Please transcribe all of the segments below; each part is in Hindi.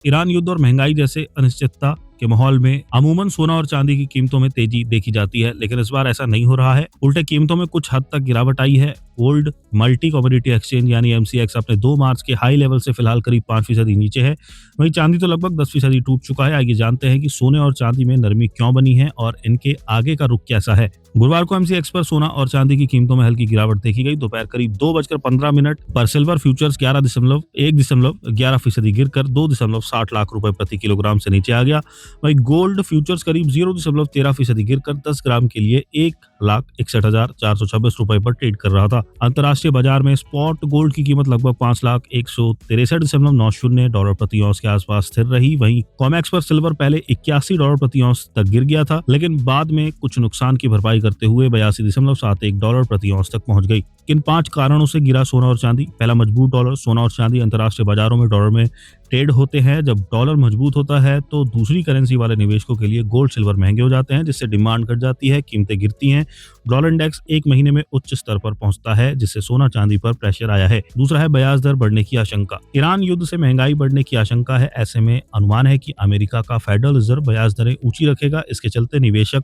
ईरान युद्ध और महंगाई जैसे अनिश्चितता के माहौल में अमूमन सोना और चांदी की कीमतों में तेजी देखी जाती है, लेकिन इस बार ऐसा नहीं हो रहा है। उल्टे कीमतों में कुछ हद तक गिरावट आई है। गोल्ड मल्टी कमोडिटी एक्सचेंज यानी एमसीएक्स अपने 2 मार्च के हाई लेवल से फिलहाल करीब 5% नीचे है। वहीं चांदी तो लगभग 10% टूट चुका है। आइए जानते हैं कि सोने और चांदी में नरमी क्यों बनी है और इनके आगे का रुख कैसा है। गुरुवार को एमसीएक्स पर सोना और चांदी की कीमतों में हल्की गिरावट देखी गई। दोपहर करीब 2:15 पर सिल्वर फ्यूचर्स 11.1% गिरकर 2.60 लाख रुपए प्रति किलोग्राम से नीचे आ गया। वहीं गोल्ड फ्यूचर्स करीब 0.13% गिरकर 10 ग्राम के लिए 1,61,426 रुपए पर ट्रेड कर रहा था। अंतर्राष्ट्रीय बाजार में स्पॉट गोल्ड की कीमत लगभग $5,163.90 प्रति औंस के आसपास स्थिर रही। वहीं कॉमेक्स पर सिल्वर पहले $81 प्रति औंस तक गिर गया था, लेकिन बाद में कुछ नुकसान की भरपाई करते हुए $82.71 प्रति औंस तक पहुंच गई। किन 5 कारणों से गिरा सोना और चांदी? पहला, मजबूत डॉलर। सोना और चांदी अंतर्राष्ट्रीय बाजारों में डॉलर में ट्रेड होते हैं। जब डॉलर मजबूत होता है तो दूसरी करेंसी वाले निवेशकों के लिए गोल्ड सिल्वर महंगे हो जाते हैं, जिससे डिमांड घट जाती है, कीमतें गिरती हैं। डॉलर इंडेक्स एक महीने में उच्च स्तर पर पहुंचता है, जिससे सोना चांदी पर प्रेशर आया है। दूसरा है ब्याज दर बढ़ने की आशंका। ईरान युद्ध से महंगाई बढ़ने की आशंका है। ऐसे में अनुमान है कि अमेरिका का फेडरल रिजर्व ब्याज दरें ऊंची रखेगा। इसके चलते निवेशक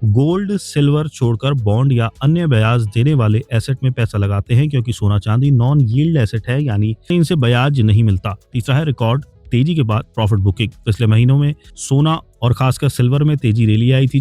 गोल्ड सिल्वर छोड़कर बॉन्ड या अन्य ब्याज देने वाले एसेट में पैसा लगाते हैं, क्योंकि सोना चांदी नॉन यील्ड एसेट है, यानी इनसे ब्याज नहीं मिलता। तीसरा है रिकॉर्ड तेजी के बाद प्रॉफिट बुकिंग। पिछले महीनों में सोना और खासकर सिल्वर में तेजी रैली आई थी,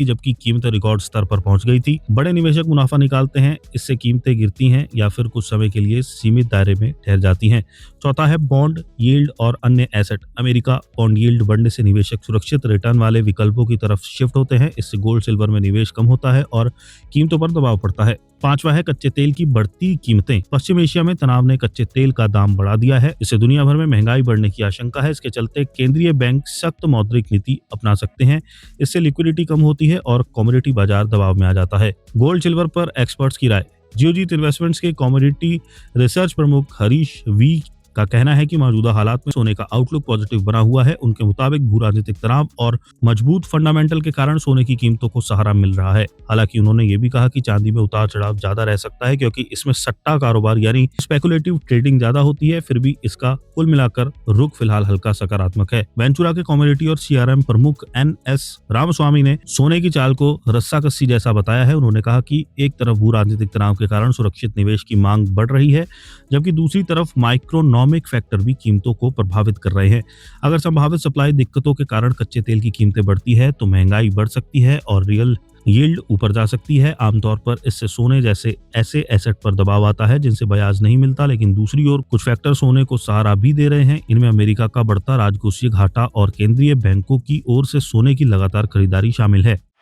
जबकि कीमतें रिकॉर्ड स्तर पर पहुंच गई थी। बड़े निवेशक मुनाफा निकालते हैं, इससे कीमतें गिरती हैं या फिर कुछ समय के लिए सीमित दायरे में ठहर जाती हैं। चौथा है बॉन्ड यील्ड और अन्य एसेट। अमेरिका बॉन्ड यील्ड बढ़ने से निवेशक सुरक्षित रिटर्न वाले विकल्पों की तरफ शिफ्ट होते हैं। इससे गोल्ड सिल्वर में निवेश कम होता है और कीमतों पर दबाव पड़ता है। पांचवा है कच्चे तेल की बढ़ती कीमतें। पश्चिम एशिया में तनाव ने कच्चे तेल का दाम बढ़ा दिया है। इससे दुनिया भर में महंगाई बढ़ने की आशंका है। इसके चलते केंद्रीय बैंक सख्त मौद्रिक नीति अपना सकते हैं। इससे लिक्विडिटी कम होती है और कमोडिटी बाजार दबाव में आ जाता है। गोल्ड सिल्वर पर एक्सपर्ट्स की राय। जियोजीत इन्वेस्टमेंट्स के कमोडिटी रिसर्च प्रमुख हरीश वी का कहना है कि मौजूदा हालात में सोने का आउटलुक पॉजिटिव बना हुआ है। उनके मुताबिक भू राजनीतिक तनाव और मजबूत फंडामेंटल के कारण सोने की कीमतों को सहारा मिल रहा है। हालांकि उन्होंने ये भी कहा कि चांदी में उतार चढ़ाव ज्यादा रह सकता है, क्योंकि इसमें सट्टा कारोबार यानी स्पेकुलेटिव ट्रेडिंग ज्यादा होती है। फिर भी इसका कुल मिलाकर रुख फिलहाल हल्का सकारात्मक है। वेंचुरा के कमोडिटी और सीआरएम प्रमुख NS रामस्वामी ने सोने की चाल को रस्साकस्सी जैसा बताया है। उन्होंने कहा कि एक तरफ भू राजनीतिक तनाव के कारण सुरक्षित निवेश की मांग बढ़ रही है, जबकि दूसरी तरफ माइक्रोनॉमिक फैक्टर भी कीमतों को प्रभावित कर रहे हैं। अगर संभावित सप्लाई दिक्कतों के कारण कच्चे तेल की कीमतें बढ़ती है तो महंगाई बढ़ सकती है और रियल यील्ड ऊपर जा सकती है। आमतौर पर इससे सोने जैसे ऐसे एसेट पर दबाव आता है जिनसे ब्याज नहीं मिलता, लेकिन दूसरी ओर कुछ फैक्टर सोने को सहारा भी दे रहे हैं। इनमें अमेरिका का बढ़ता राजकोषीय घाटा और केंद्रीय बैंकों की ओर से सोने की लगातार खरीदारी शामिल है।